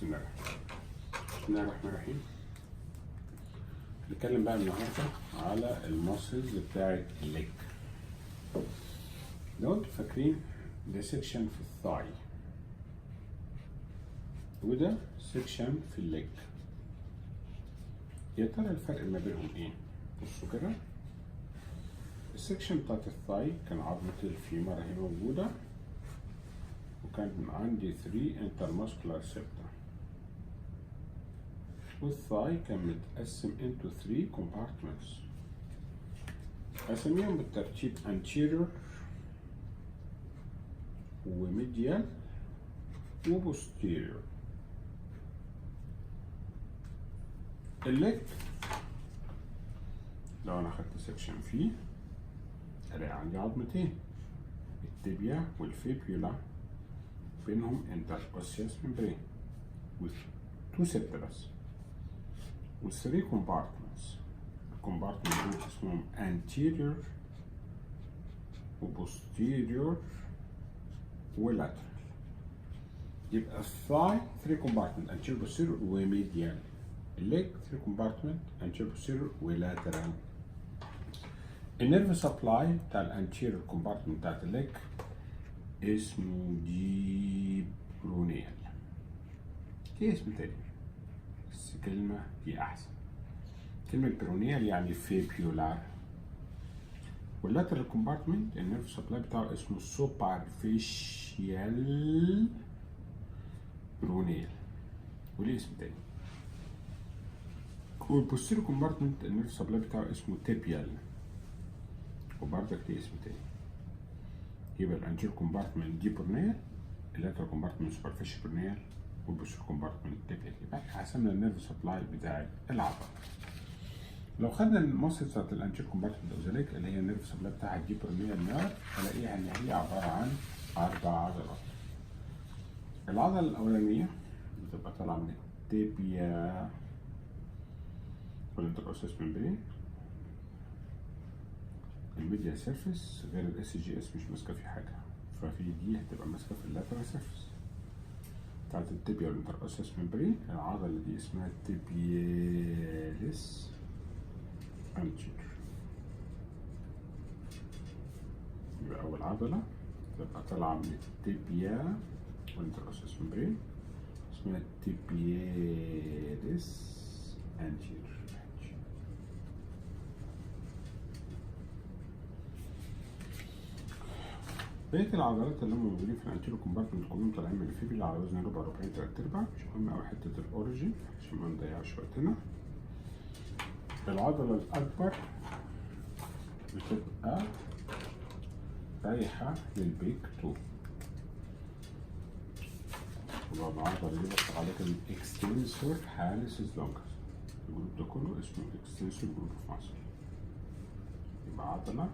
بسم الله الرحمن الرحيم. هنتكلم بقى النهارده على الماسلز بتاعت الليج. لو انتوا فاكرين ده سيكشن في الثاي وده سيكشن في الليج، يا ترى الفرق ما بينهم ايه؟ بصوا كده، السيكشن بتاعت الثاي كان عظمة الفيمر اهي موجودة، وكان عندي 3 intermuscular septa، والثاي كان متقسم into 3 compartments، اسميهم بالترتيب anterior وميديال وبوستيريور. الليج لو انا خدت سكشن فيه الاقي عندي عظمتين، التibia والفيبيولا، بينهم interosseous membrane with 2 septa بس، و 3 compartments. الكومبارتمنت دول اسمهم anterior وposterior ولاترال. يبقى الثاي 3 compartment anterior posterior وميديال، الليج 3 compartment anterior posterior ولاترال. النيرف سبلاي بتاع الانتيريور كومبارتمنت بتاعت الليج اسمه ديبرونيال، في اسم تاني بس كلمة دي أحسن، كلمة برونيال يعني فيبيولار. واللاترال كومبارتمنت النيرف سبلاي بتاعه اسمه سوبرفيشيال برونيال، وليه اسم تاني. والبوستيريور كومبارتمنت النيرف سبلاي بتاعه اسمه تيبيال، وبرضك ليه اسم تاني. يبقى الانتيريور كومبارتمنت دي برونيال، اللاترال كومبارتمنت سوبرفيشيال برونيال، والبوستيريور كومبارتمنت تيبيال. يبقى احنا حسبنا النيرف سبلاي بتاع العضله. لو خدنا الماسل بتاعت الانتيريور كومبارتمنت اوف ذا ليج اللي هي النيرف سبلاي بتاعها دي برونيال نيرف، هلاقيها ان هي عباره عن 4 عضلات. العضله الاولانيه بتبقى طالعه من التيبيا والانتروسيس ممبرين، الميديا سيرفيس غير الاس جي اس مش ماسكه في حاجه، ففي دي هتبقى ماسكه في اللاترال سيرفيس بتاعت التيبيا والانتروسيس ممبرين. العضله دي اسمها تيبياليس انتير. يبقى اول عضله تبقى طالعه من التيبيا والانتروسيس ممبرين اسمها تيبياليس انتير. بقية العضلات اللي هم موجودين في الانتيريور كومبارتمنت كلهم طالعين من الفيبيولا على وزن ربع ربعين 3/4، مش مهم أوي حتة الأوريجين عشان ما نضيعش وقتنا. العضلة الأكبر بتبقى رايحة للبيك 2، والعضلة دي بطلع عليك الإكستنسور هاليسيس لونجس. الجروب ده كله اسمه إكستنسور جروب اوف ماسل. يبقى عضلة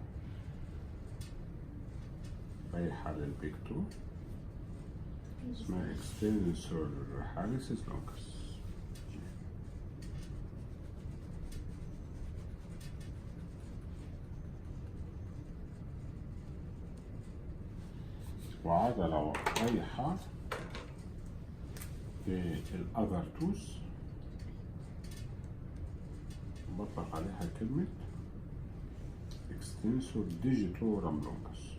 رايحة للبيك 2 اسمها اكستنسور هاليسيس لونجس. وعضلة رايحة للأذر توث بطلق عليها كلمة اكستنسور ديجيتورم لونجس.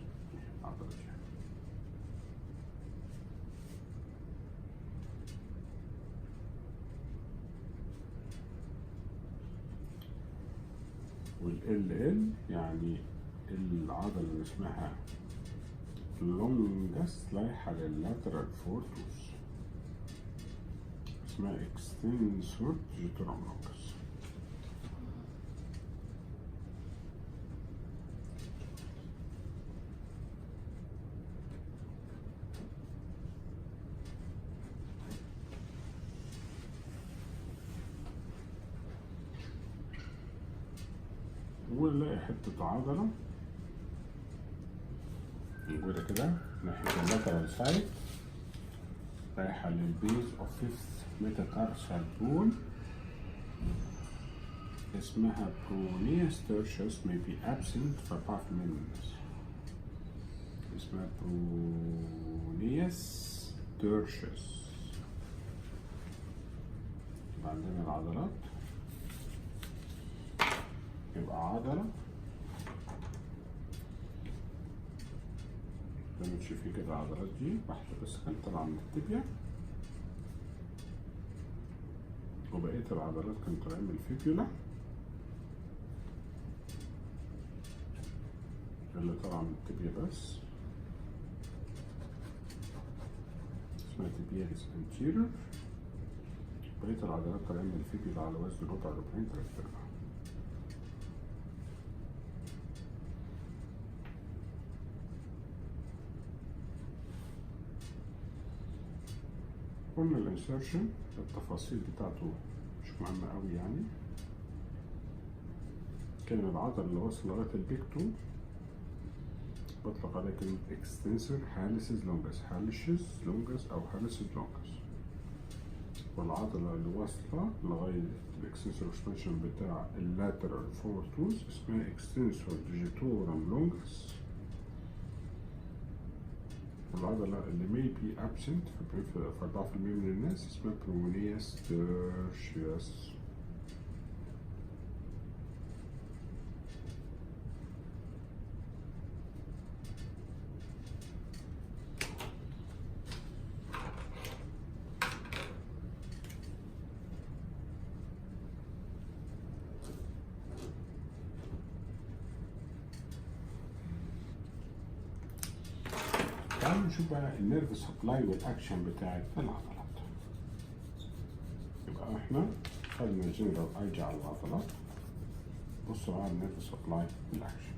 والLL يعني العضلة اللي اسمها لونجس رايحة لللاترال فورتوس اسمها اكستنسور ديجيتورم لونجس. ونلاقي حتة عضلة موجودة كده ناحية اللاترال سايد رايحة للبيز اوف فيفث ميتاتارسال بون اسمها برونيوس تيرشس may be absent for part minutes. اسمها برونيوس تيرشس. عندنا العضلات، يبقى عضلة زي ما تشوفي كده. العضلات دي واحدة بس كانت طالعة من التibia، وبقية العضلات كانت طالعة من الفيبيولا. اللي طالعة من التibia بس اسمها tibialis anterior، بقية العضلات طالعة من الفيبيولا على وزن ربع 3/4. قلنا الانسرشن التفاصيل بتاعته مش مهمة قوي يعني. كلمة العضلة اللي وصل لغاية البيك 2 بطلق عليها كلمة extensor hallucis longus، hallucis longus أو hallucis longus. والعضلة اللي واصلة لغاية الاكستنسور اكسبانشن بتاع اللاترال فور توز اسمها extensor digitorum longus. والعضلة اللي may be absent في 4% من الناس اسمها peroneus tertius. تعالوا نشوف بقى النيرف سبلاي والاكشن بتاعت العضلات. يبقى احنا خدنا الجنرال ايديا على العضلات. بصوا على النيرف سبلاي والاكشن.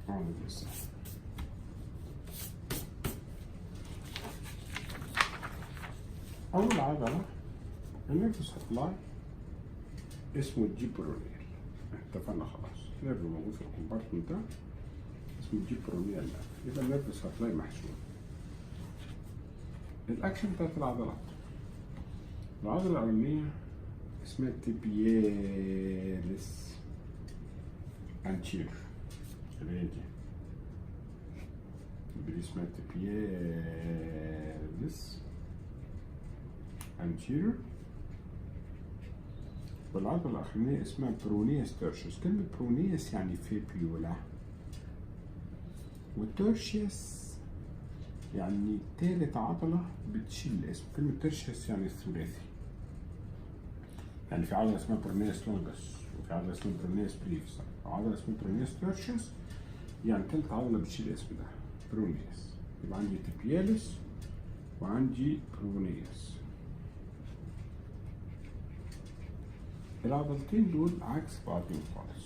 هعمل ازاي؟ اول عضله النيرف سبلاي اسمه الجيبرونيال. اتفقنا خلاص، نيرف موجود في الكومبارتمنت ده اسمه الجيبرونيال نيرف، يبقى النيرف سبلاي محسوب. الاكشن بتاعت العضلات، العضله الاولانيه اسمها tibialis anterior، اللي هي دي اسمها tibialis anterior. والعضله الاخرانيه اسمها peroneus tertius. كلمه peroneus يعني فيبيولا، والترشيس يعني تالت عضلة بتشيل الاسم. كلمة ترشيس يعني الثلاثي، يعني في عضلة اسمها برونيوس لونجس، وفي عضلة اسمها برونيوس بريفس، وعضلة اسمها برونيوس ترشيس يعني تالت عضلة بتشيل الاسم ده برونيوس. يبقى عندي تيبياليس وعندي برونيوس. العضلتين دول عكس بعضهم خالص.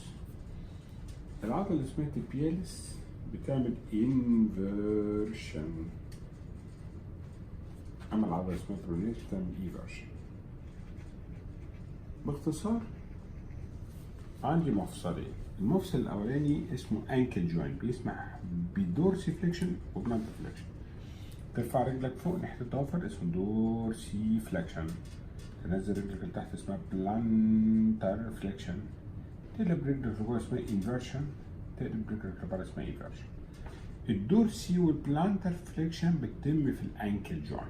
العضلة اللي اسمها تيبياليس بتعمل inversion، اما العضله اسمها برونيوس بتعمل eversion. باختصار عندي مفصلين. المفصل الاولاني اسمه انكل جوينت، بيسمح بدورسي فليكشن وبلانتر فليكشن. ترفع رجلك فوق ناحيه الضوافر اسمه دورسي فليكشن، تنزل رجلك لتحت اسمها بلانتر فليكشن، تقلب رجلك لجوه اسمها انفرشن، تقلب رجلك لبره اسمها ايفرشن. الدورسي والبلانتر فليكشن بتتم في الانكل جوينت،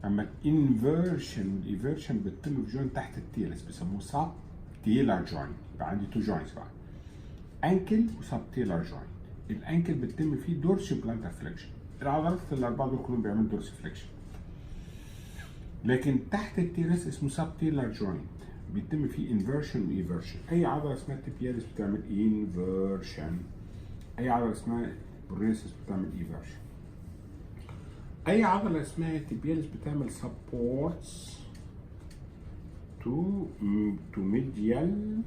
اما الانفرشن والايفرشن بتتم في جوينت تحت التيلس بيسموه سب تيلر جوينت. يبقى عندي تو جوينتس بقى، انكل وسب تيلر جوينت. الانكل بتتم فيه دورسي وبلانتر فليكشن، العضلات الاربعه دول كلهم بيعملوا دورسي فليكشن. لكن تحت التيلس اسمه سب تيلر جوينت بيتم فيه انفرشن وايفرشن. اي عضله اسمها تيبياليس بتعمل انفرشن، اي عضله اسمها برونيوس بتعمل ايفرشن. اي عضله اسمها تيبياليس بتعمل سبورتس تو ميديال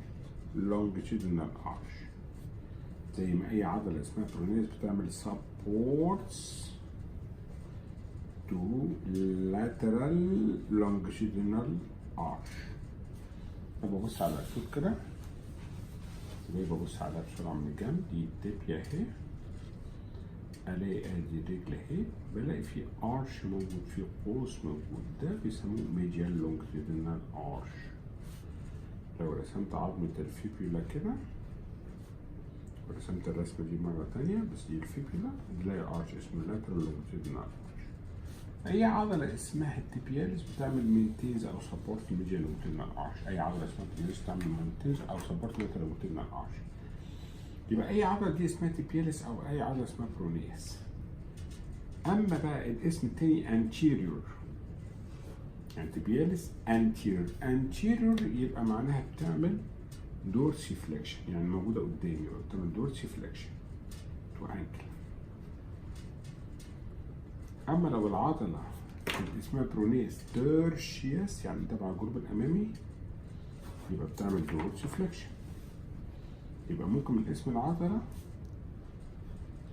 لونجيتودينال ارش، زي ما اي عضله اسمها برونيوس بتعمل سبورتس تو لاترال لونجيتودينال ارش. ببص على الخطوط كده، ببص عليها بسرعه من الجنب، دي التيبيا اهي، الاقي ادي الرجل اهي، بلاقي في ارش موجود، في قوس موجود، ده بيسموه ميديال لونجيتودينال ارش. لو رسمت عظمة الفيبيولا كده ورسمت الرسمة دي مرة تانية، بس دي الفيبيولا، نلاقي ارش اسمه لاترال لونجيتودينال ارش. اي عضله اسمها التيبياليس بتعمل مينتينز او سبورت ميديال روتينال ارش. اي عضله اسمها التيبياليس بتعمل مينتينز او سبورت ميديال روتينال ارش. يبقى اي عضله دي اسمها تيبياليس او اي عضله اسمها برونياس. اما بقى الاسم التاني anterior، يعني تيبياليس anterior يبقى معناها بتعمل دورسي فليكشن، يعني موجوده قدامي بتعمل دورسي فليكشن تو انكل. اما لو العضله اسمها برونيس تيرشياس يعني تبع الجروب الامامي يبقى بتعمل دورسي فليكشن. يبقى ممكن من اسم العضله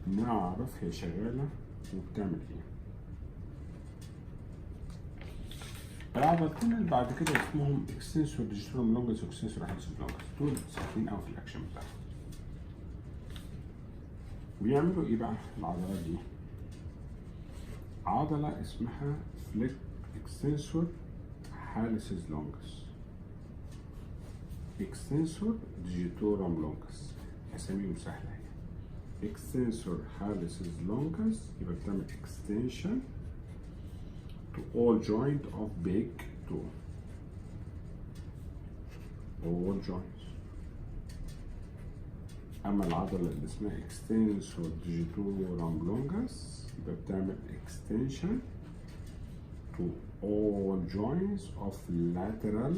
نعرف هي شغاله وبتعمل ايه. العضلتين اللي بعد كده اسمهم اكستنسور ديجيتورم لونجس واكستنسور هالسس لونجس، دول ساكنين قوي في الاكشن بتاعهم. بيعملوا ايه بقى العضلات دي؟ عضلة اسمها فليك اكستنسور هالسس لونجس، اكستنسور ديجيتورم لونجس، اساميهم سهلة اهي. اكستنسور هالسس لونجس يبقى بتعمل extension to all joint of big toe، all joints. اما العضله اللي اسمها extensor digitorum longus يبقى بتعمل extension to all joints of lateral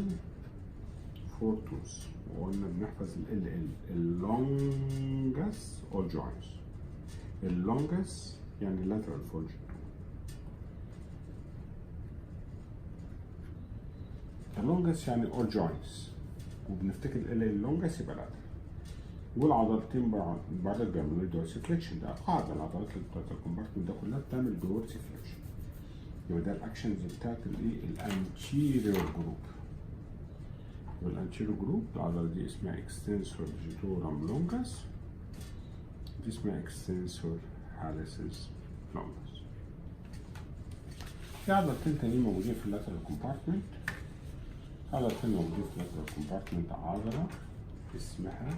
four toes. وقلنا بنحفظ ال longus all joints. ال longus يعني lateral four joints. اللونجس يعني all joints، وبنفتكر اللونجس يبقى لاترال. والعضلتين بعدك بيعملوا دورسي فليكشن، ده قاعدة العضلات اللي بتاعت الكومبارتمنت ده كلها بتعمل دورسي فليكشن. يبقى ده الاكشنز بتاعت الايه الانتيريور جروب. والانتيريور جروب العضلة دي اسمها اكستنسور ديجيتورم لونجس، دي اسمها اكستنسور هالسس لونجس. في عضلتين تانيين موجودين في اللاترال كومبارتمنت. عضلتين موجودين في اللاترال كومبارتمنت، عضلة اسمها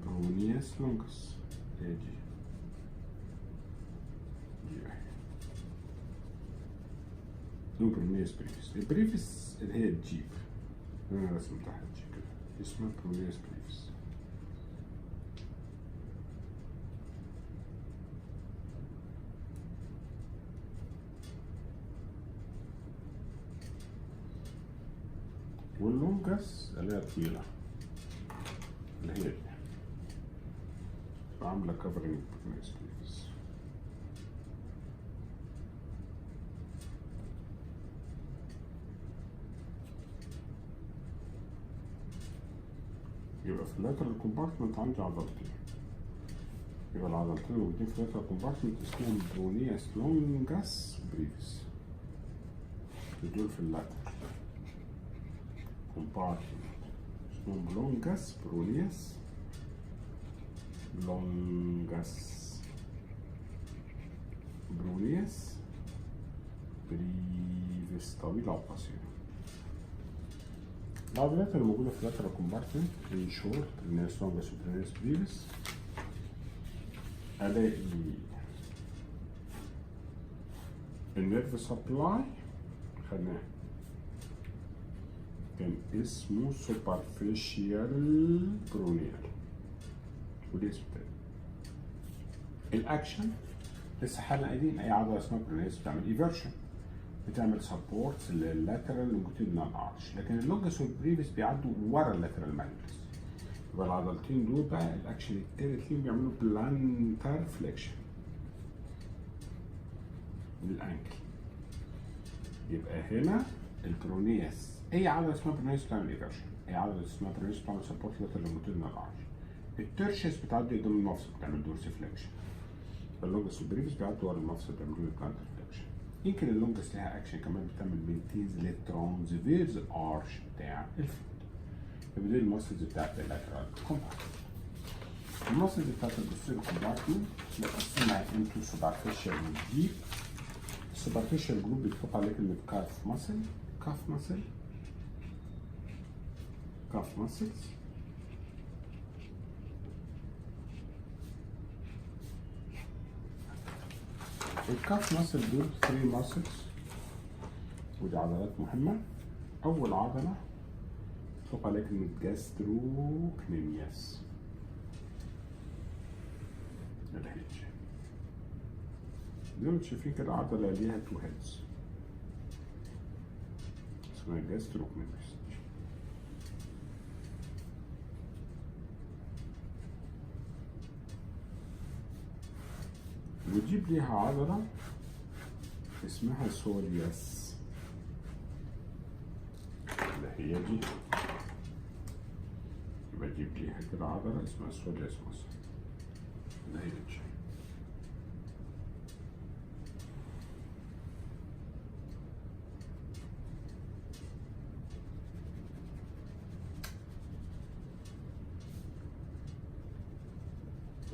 برونياس لونجس، هي دي برونياس بريفيس. البريفيس اللي هي الجيب اللي انا رسمتها الجيب كده اسمها برونياس بريفيس. واللونجس اللي هي طويلة اللي هي دي عاملة كفرنج برونياس بريفيس. يبقى في اللاترال كومبارتمنت عندي عضلتين. يبقى العضلتين الموجودين في اللاترال كومبارتمنت اسمهم برونياس لونجس بريفيس، دول في اللاترال كومبارتمنت اسمهم لونجس برونياس لونجس برونياس بريفيس، طويلة وقصيرة. العضلات اللي موجودة في اللاترال كومبارتمنت ان شورت برونياس لونجس وبرونياس بريفيس، الاقي النيرف سبلاي خدناه كان اسمه سوبرفيشيال برونيال، ودي اسم تاني. الاكشن لسه حالا قايلين اي عضله اسمها برونياس بتعمل ايفرشن، بتعمل سبورتس لللاترال لونجيتودينال ارش، لكن اللونجس والبريفيس بيعدوا ورا اللاترال مانيبس. يبقى العضلتين دول بقى الاكشن التالت فيهم بيعملوا بلانتار فليكشن للانكل. يبقى هنا البرونياس اي عضله اسمها برونياس بتعمل ايفرشن، اي عضله اسمها برونياس بتعمل سبورت لاترال لونجيتودينال ارش. الترشس بتعدي قدام المفصل بتعمل دورسي فليكشن، اللونجس والبريفيس بيعدوا ورا المفصل بيعملوا بلانتار فليكشن. يمكن اللونجس لها اكشن كمان بتعمل مينتينز للترانسفيرز ارش بتاع الفوت. يبقى دي الماسلز بتاعت اللاترال كومبارتمنت. الماسلز بتاعت البوستيريور كومبارتمنت بنقسمها انتو سوبرفيشال وديب. السوبرفيشال جروب بيتحط عليه كلمة كاف ماسل، كاف ماسل، كاف ماسلز. الكاف ماسل دول 3 ماسلز، ودي عضلات مهمة. أول عضلة تطلق عليها كلمة جاستروكنيمياس الهيج. زي ما انتم شايفين كده عضلة ليها 2 هيدز اسمها جاستروكنيمياس. وتجيب ليها عضلة اسمها سولياس اللي هي دي. يبقى تجيب ليها كده عضلة اسمها سولياس مثلا اللي هي دي.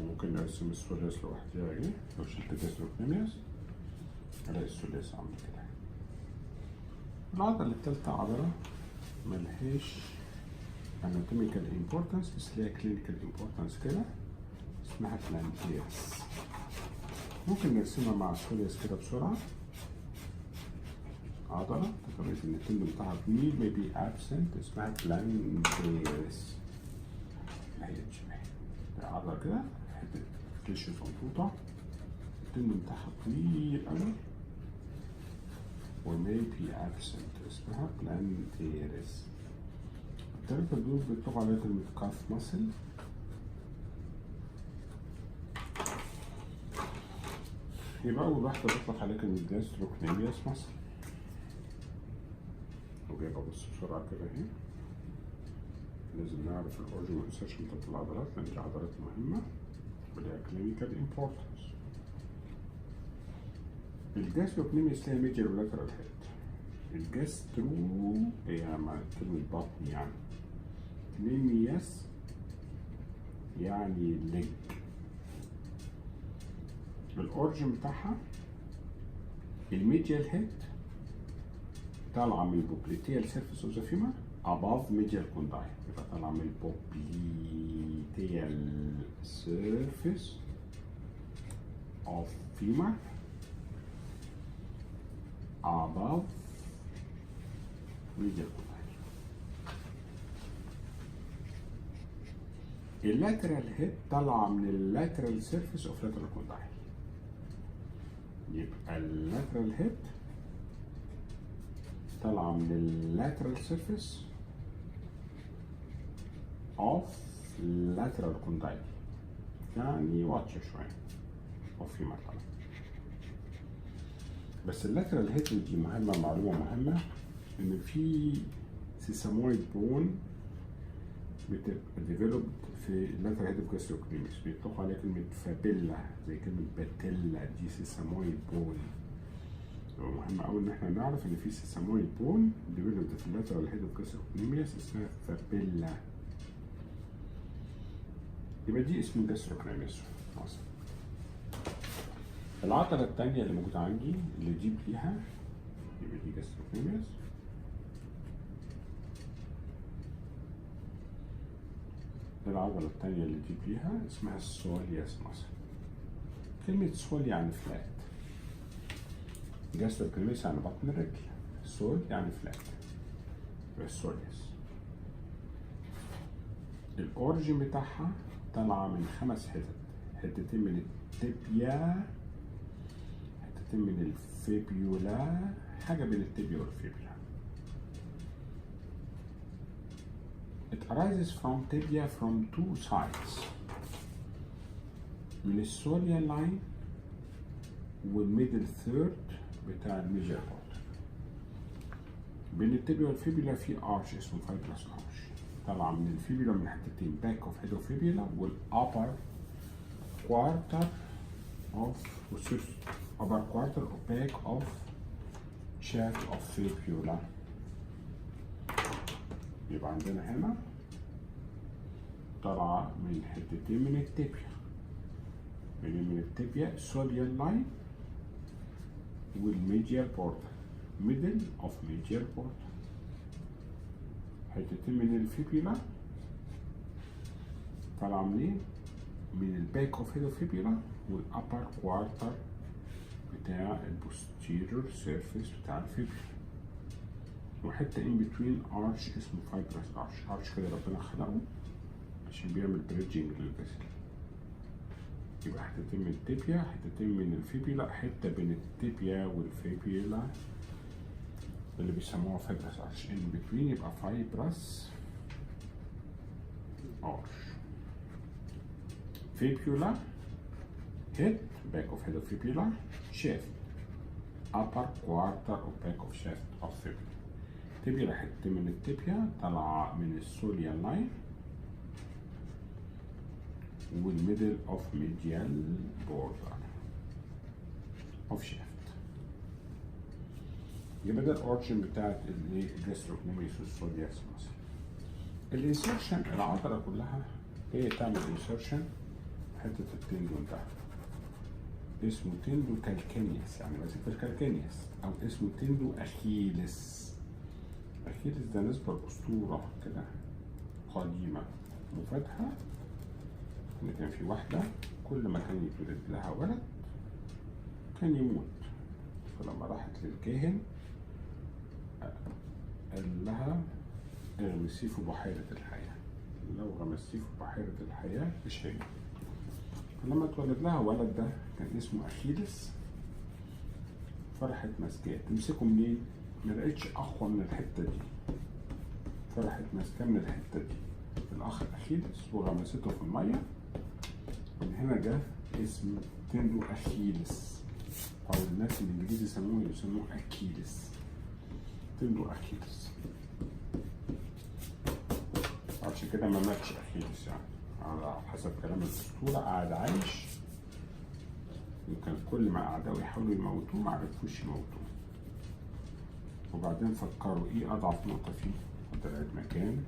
وممكن نرسم السولياس لوحدها اهي. لو شلت جاستروكنيمياس الاقي السولياس عامل كده. العضلة التالتة عضلة ملهاش anatomical importance بس ليها clinical importance كده اسمها بلانتيرس. ممكن نرسمها مع السولياس كده بسرعة. عضلة تقريبا ان التندون بتاعها طويل may be absent اسمها بلانتيرس. هي دي عضلة كده حتة تيشو صنطوطة التندون بتاعها طويل أوي و may be absent اسمها بلانتيرس. التلاتة دول بيطلقوا عليها كلمة كاف ماسل. يبقى أول واحدة بيطلق عليها كلمة جاستروكنيمياس ماسل. وجايبها بص بسرعة كده اهي. لازم نعرف الأورجن والإنسرشن بتاعت العضلات لأن دي عضلات مهمة وليها كلينيكال امبورتنس. الجاستروكنيمياس ليها ميجر ولاترال هيد. الجاسترو هي مع كلمة بطن يعني. كنيمياس يعني ليج. الأورجن بتاعها الميديال هيد طالعة من البوبليتيال سيرفيس اوف ذا فيمر above medial condyle. يبقى طالعة من البوبليتيال سيرفيس اوف فيمر above medial condyle. اللاترال هيد طالعة من اللاترال سيرفيس اوف لاترال كوندايل. يبقى اللاترال هيد طالعة من اللاترال سيرفيس اوف لاترال كوندايل يعني واطية شوية اوف فيمر طالعة. بس اللاترال هيد دي مهمة، معلومة مهمة ان في سيسامويد بون بتبقى ديفلوبد في اللاترال هيد اوف جاستروكنيمياس بيطلقوا عليها كلمة فابيلا زي كلمة باتيلا. دي سيسامويد بون. مهم أوي إن احنا نعرف إن في سيسامويد بون ديفلوبد في اللاترال هيد اوف جاستروكنيمياس اسمها فابيلا. يبقى دي اسم جاستروكنيمياس. العضلة التانية اللي موجودة عندي اللي تجيب ليها يبقى دي جاستروكنيمياس. العضلة التانية اللي تجيب ليها اسمها السولياس ماسل. كلمة سول يعني فلات. جاستروكنيمياس يعني بطن الرجل. سول يعني فلات. يبقى السولياس. الأورجن بتاعها طالعة من 5 حتت. حتتين من التibia، حتتين من الفيبيولا، حاجة بين التibia والفيبيولا. It arises from tibia from 2 sides. من السوليال لاين والميدل ثيرد بتاع الميجر بورت. بين التibia والفيبيولا في ارش اسمه فايبرس ارش. طالعة من الفيبيولا من حتتين باك اوف هيد اوف فيبيولا والابر كوارتر اوف upper quarter or back of shaft of fibula. يبقى عندنا هنا طالعة من حتتين من التibia. من التibia سوليال لاين والميديال بورتر middle of medial portal. حتتين من الفيبيولا طالعة منين؟ من الباك اوف هيد اوف فيبيولا والابر كوارتر بتاع البوستيريور سيرفيس بتاع الفيبر، وحته ان بتوين ارش اسمه فايبرس ارش كده ربنا خلقه عشان بيعمل بريدجنج للفيسل. يبقى حتتين من التيبيا، حتتين من الفيبيلا، حته بين التيبيا والفيبيلا اللي بيسموها فايبرس ارش ان بتوين، يبقى فايبرس ارش. فيبيولا head back of head of fibula shaft upper quarter of back of shaft of fibula. تبيا حتة من التبيا طالعة من السوليال لاين والميدل اوف ميديال بوردر اوف شافت. يبقى ده الاورجن بتاعت الجاستروكنيميوس والسولياس ماسل. الانسرشن العضلة كلها هي تعمل انسرشن حتة التندون ده اسمه تندو كالكانيوس، يعني ماسك في الكالكانيوس، او اسمه تندو اخيلس. اخيلس ده نسبة لأسطورة كده قديمة مفادها ان كان في واحدة كل ما كان يتولد لها ولد كان يموت، فلما راحت للكاهن قال لها اغمسيه في بحيرة الحياة، لو غمستيه في بحيرة الحياة مش هيموت. فلما اتولد لها ولد ده كان اسمه اخيلس، فرحت ماسكاه تمسكه منين؟ ما لقيتش اقوى من الحته دي، فرحت ماسكاه من الحته دي الاخ اخيلس وغمسته في الميه، من هنا جه اسم تندو اخيلس، او الناس الانجليزي يسموه اكيلس، تندو اخيلس. عشان كده ما ماتش اخيلس، يعني على حسب كلام الاسطوره قعد عايش، وكان كل ما اعدائه يحاولوا يموتوه ما عرفوش يموتوه. وبعدين فكروا ايه اضعف نقطه فيه، طلعت مكان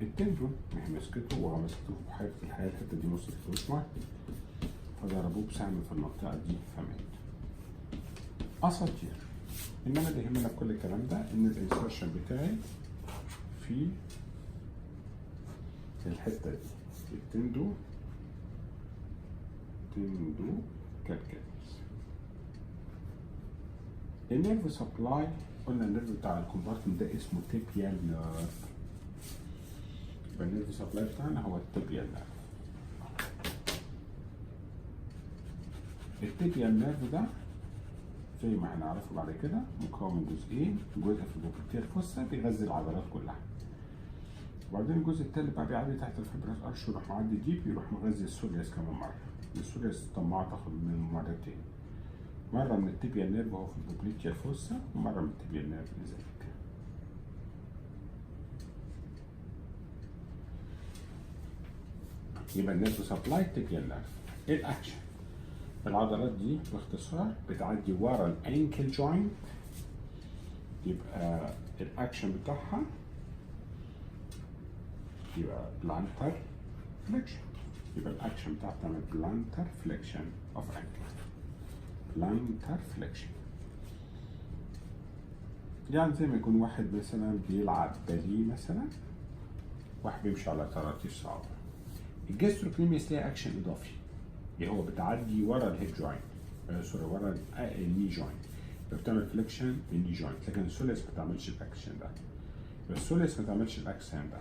التندون، ما هي مسكته وغمسته في بحيره الحياه، الحته دي وصلت في وشه، فضربوه بسهم في المنطقه دي فمات. اساطير. انما اللي يهمنا في كل الكلام ده ان الانسرشن بتاعي في الحته دي التندو كالكاليس. النيرف سبلاي قلنا النيرف بتاع الكومبارتمنت ده اسمه تيبيال نيرف، يبقى النيرف سبلاي بتاعنا هو التيبيال نيرف. التيبيال نيرف ده زي ما هنعرفه بعد كده مكون من جزئين، جزء في البوبليتير فوسا بيغذي العضلات كلها، وبعدين الجزء التالت بقى بيعدي تحت الفيبرس ارش ويروح معدي ديب يروح مغذي السولياس كمان مره. السولياس طماعه تاخد منه مرتين، مره من التيبيال نيرف وهو في البوبليتير فوسا، ومره من التيبيال نيرف لذلك. يبقى النيرف سبلاي تيبيال نيرف. ايه الاكشن؟ العضلات دي باختصار بتعدي ورا الانكل جوينت، يبقى الاكشن بتاعها يبقى بلانتر فليكشن، يبقى الاكشن بتاعها بتعمل بلانتر فليكشن اوف انكل، بلانتر فليكشن. يعني زي ما يكون واحد مثلا بيلعب باليه مثلا، واحد بيمشي على طراطيف صعبة. الجاستروكنيميوس ليها اكشن اضافي، اللي هو بتعدي ورا الهيب جوينت، سوري ورا الني جوينت، بتعمل فليكشن للني جوينت، لكن السوليس ما بتعملش الاكشن ده. السوليس ما تعملش الاكشن ده.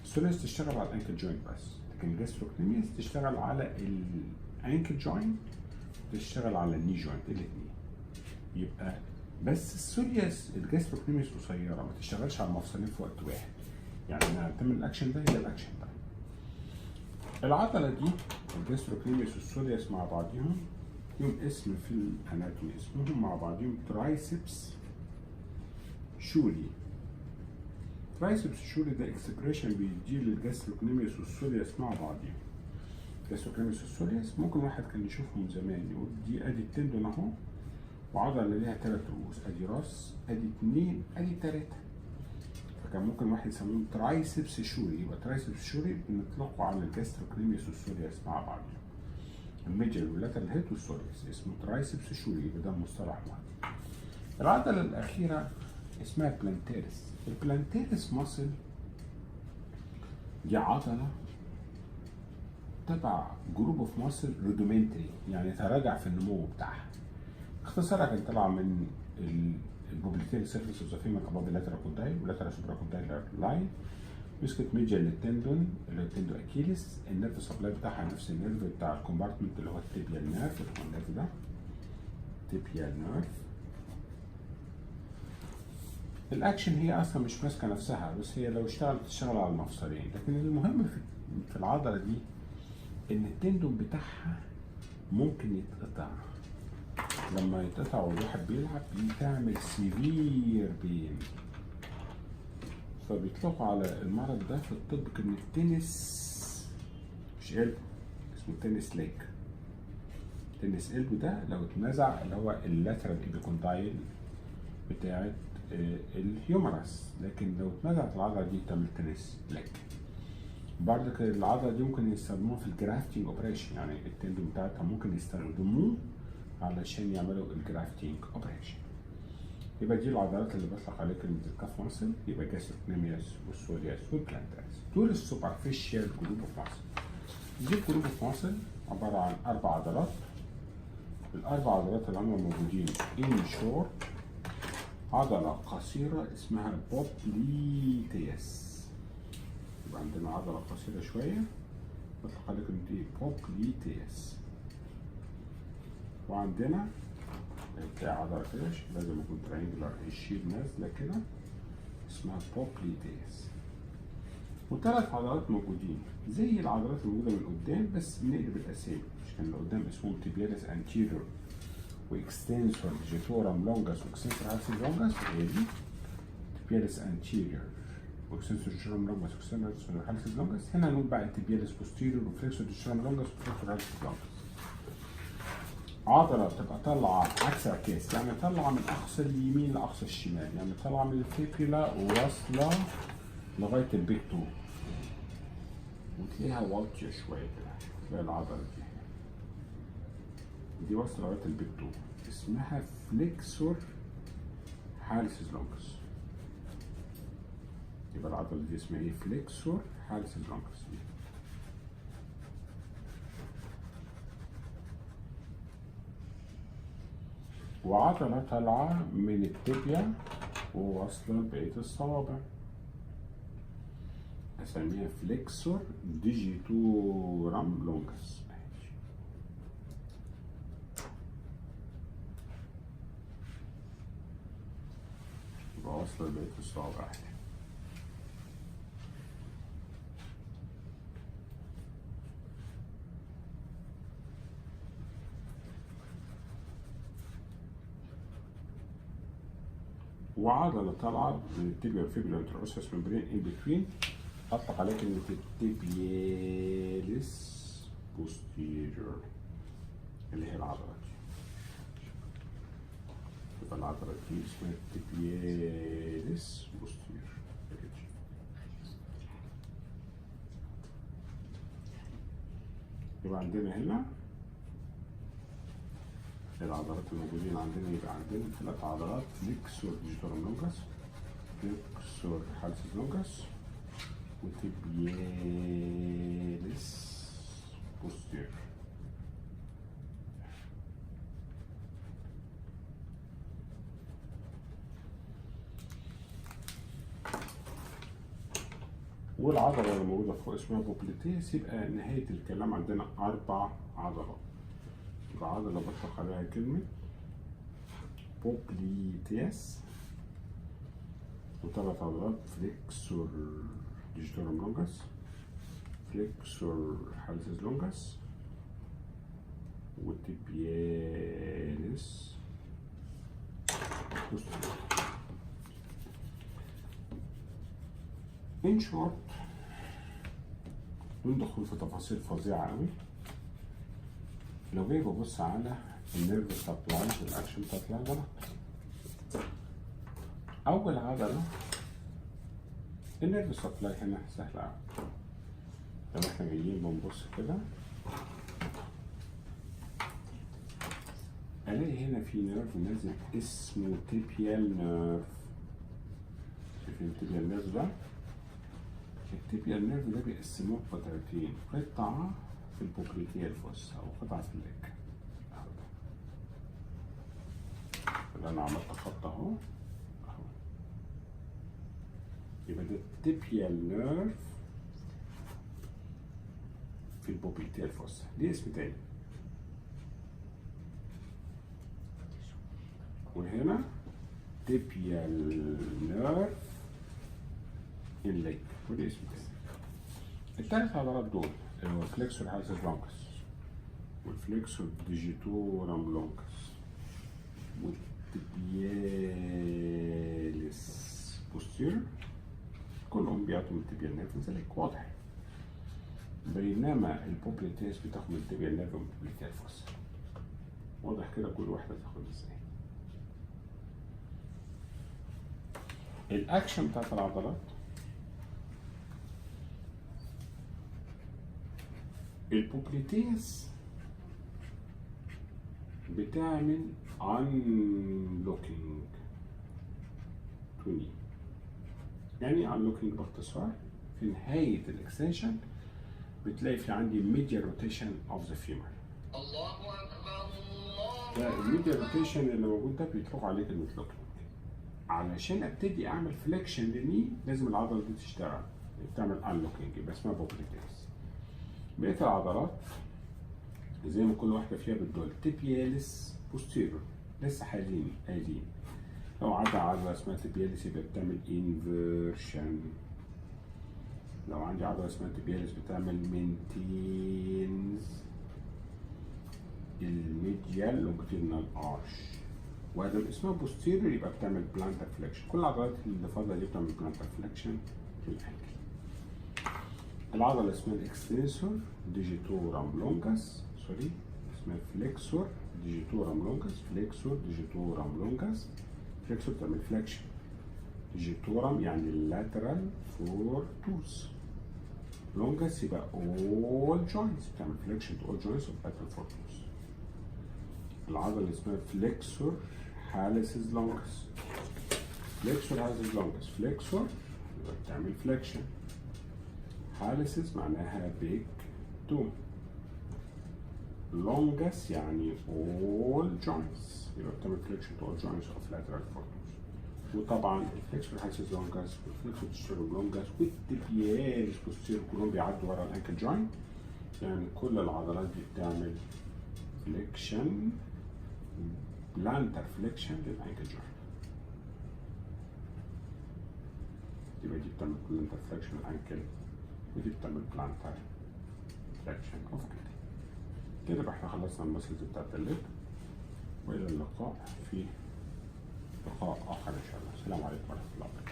السوليس تشتغل على الانكل جوينت بس، لكن الجاستروكنيميوس تشتغل على الانكل جوينت، تشتغل على الني جوينت الاثنين. يبقى بس السوليس الجاستروكنيميوس قصيره، ما تشتغلش على المفصلين في وقت واحد، يعني انها تعمل الاكشن ده هي الاكشن ده. العضله دي الجاستروكنيميوس والسوليس مع بعضهم لهم اسم في الاناتومي، اسمهم مع بعضهم ترايسبس شولي. ترايسبس شولي ده اكسبريشن بيديه للجاستروكنيميوس والسوليس مع بعضهم. الجاستروكنيميوس والسوليس ممكن واحد كان يشوفهم زمان يقول دي ادي التندون اهو، وعضله ليها 3 رؤوس، ادي راس، ادي 2، ادي 3، فكان ممكن واحد يسموه ترايسبس شولي. يبقى ترايسبس شولي بنطلقه على الجاستروكنيميوس والسوليس مع بعضهم، الميديال واللاترال هيد والسوليس، اسمه ترايسبس شولي، يبقى ده مصطلح واحد. العضله الاخيره اسمها بلانتيرس. البلانتيرس ماسل دي عضله تبع جروب اوف ماسل رودومنتري، يعني تراجع في النمو بتاعها. اختصارها كانت طالعه من البوبليتيري سيرفيس اوف ذا فيمر اباف اللاترال كوندايل واللاترال سوبرا كوندايل لاين، مسكت ميجر للتندون اللي هو التندو اكيليس. النيرف سبلاي بتاعها نفس النيرف بتاع الكومبارتمنت اللي هو التيبيال نيرف، اللي هو النيرف ده تيبيال نيرف. الاكشن هي اصلا مش ماسكه نفسها، بس هي لو اشتغلت تشتغل على المفصلين. لكن المهم في العضله دي ان التندون بتاعها ممكن يتقطع. لما يتقطع والواحد بيلعب بتعمل سيفير بين، فبيطلقوا على المرض ده في الطب كلمة تنس، مش قلب، اسمه تنس ليج. تنس قلب ده لو اتنزع اللي هو اللاترال ايبيكوندايل بتاعت الهيومرس، لكن لو اتنزعت العضلة دي تعمل تنس ليج. برضك العضلة دي ممكن يستخدموها في الجرافتنج اوبريشن، يعني التندون بتاعتها ممكن يستخدموه علشان يعملوا الجرافتنج اوبريشن. يبقى دي العضلات اللي بطلق عليها كلمة الكاف ماسل، يبقى جاستروكنيمياس والسولياس والبلانتاس. دول السوبرفيشال جروب اوف ماسل. دي الجروب اوف ماسل عبارة عن 4 عضلات. الأربع عضلات اللي هم موجودين ان شورت، عضلة قصيرة اسمها بوبليتياس. يبقى عندنا عضلة قصيرة شوية بطلق عليها كلمة ايه؟ بوبليتياس. وعندنا بتاع عضلة كده لازم يكون ترينجلر الشيب نازلة كده اسمها بوبليتياس. وثلاث عضلات موجودين زي العضلات الموجودة من قدام، بس بنقلب الأسامي. مش كان اللي قدام اسمهم تيبياليس انتيريور واكستنسور جيتورم لونجاس واكستنسور هالسيس لونجاس، هي دي تيبياليس انتيريور واكستنسور جيتورم لونجاس واكستنسور هالسيس لونجاس. هنا هنقول بقى تيبياليس بوستيريور وفليكسور جيتورم لونجاس وفليكسور هالسيس لونجاس. عضلة بتبقى طالعة عكس عكاس، يعني طالعة من أقصى اليمين لأقصى الشمال، يعني طالعة من الفيبيولا وواصلة لغاية البيك تو، وتلاقيها واطية شوية كده. تلاقي العضلة دي واصلة لغاية البيك تو، اسمها فليكسور هالسيس لونجاس. يبقى العضلة دي اسمها ايه؟ فليكسور هالسيس لونجاس. وعضلة طالعة من التibia وواصلة لبقية الصوابع، أسميها فليكسور ديجيتورم لونجاس. يبقى واصلة لبقية الصوابع. وعضلة طالعة من التibia والفيبولا انتروسس ممبرين ان بتوين، أطلق عليها كلمة التيبياليس بوستيريور اللي هي العضلة دي. يبقى العضلة دي اسمها التيبياليس بوستيريور. يبقى عندنا هنا العضلات الموجودين عندنا، يبقى عندنا 3 عضلات: فليكسور ديجيتورم لونجاس، فليكسور هالسيس لونجاس، وتيبياليس بوستيريور. والعضلة اللي موجودة فوق اسمها بوبليتيس. يبقى نهاية الكلام عندنا 4 عضلات. يبقى عضلة بطلق عليها كلمة بوبليتيس، وثلاث عضلات: فليكسور ديجيتورم لونجاس، فليكسور هالسيس لونجاس، والتيبياليس بوستيريور. ان شورت بدون دخول في تفاصيل فظيعة قوي، لو جاي ببص على النيرف سبلاي والاكشن بتاعت العضلات، اول عضلة النيرف سبلاي هنا سهلة قوي. لو احنا جايين بنبص كده الاقي هنا في نيرف نازل اسمه تيبيال نيرف. شايفين التيبيال نيرف ده؟ التيبيال نيرف ده بيقسموه قطعتين، قطعة في البوبليتيال فوس أو قطعة في الليج، اللي انا عملت خط اهو. يبقى ده التيبيال نيرف في البوبليتيال فوسا، دي اسم تاني. وهنا تيبيال نيرف الليج، ودي اسم تاني. التلات عضلات دول اللي هو الفليكسور هالسس لونجس والفليكسور ديجيتورم لونجس والتيبياليس بوستير كلهم بيعطوا من التيبيال نيرف زلك واضح. بينما البوبليتيس بتاخد من التيبيال نيرف ومن البوبليتيال فوسا. واضح كده كل واحدة تاخد ازاي. الأكشن بتاعت العضلات البوبليتيس بتعمل unlocking to knee. يعني unlocking باختصار في نهاية الاكستنشن بتلاقي في عندي medial rotation of the femur. الله أكبر الله. ده الميديال روتيشن اللي موجود ده بيطلق عليه كلمة locking. علشان ابتدي اعمل فليكشن للني لازم العضلة دي تشتغل، بتعمل unlocking يبقى اسمها بوبليتيس. بقية العضلات زي ما كل واحدة فيها بتدل تيبياليس بوستيرور لسه قايلين لو عدى عضلة اسمها تيبياليس يبقى بتعمل انفيرشن. لو عندي عضلة اسمها تيبياليس بتعمل مينتينز الميديال لونجيتودينال ارش. وادام اسمها بوستيرور يبقى بتعمل بلانتر فليكشن. كل العضلات اللي فاضلة دي بتعمل بلانتر فليكشن في الانكل. العضلة اسمها الاكستنسور ديجيتورم لونجس، سوري اسمها فليكسور ديجيتورم لونجس، فليكسور ديجيتورم لونجس. فليكسور بتعمل فليكشن، ديجيتورم يعني اللاترال فور توز، لونجس يبقى all joints بتعمل فليكشن to all joints of lateral four toes. العضلة اللي اسمها فليكسور هالسس لونجس، فليكسور هالسس لونجس، فليكسور يبقى بتعمل فليكشن، هالسس معناها بيج تون، لونجس يعني all joints يبقى بتعمل فليكشن to all joints of lateral four toes. وطبعا الفليكسور هالسس لونجس والفليكسور ديجيتورم لونجس والتيبياليس بوستيرور كلهم بيعدوا ورا الانكل جوينت. يعني كل العضلات دي بتعمل فليكشن، بلانتر فليكشن للانكل جوينت. يبقى دي بتعمل بلانتر فليكشن للانكل ودي بتعمل بلانتر فليكشن اوف انكل. كده بقى احنا خلصنا المسلز بتاعت الليج، والى اللقاء في لقاء اخر ان شاء الله. السلام عليكم ورحمه الله وبركاته.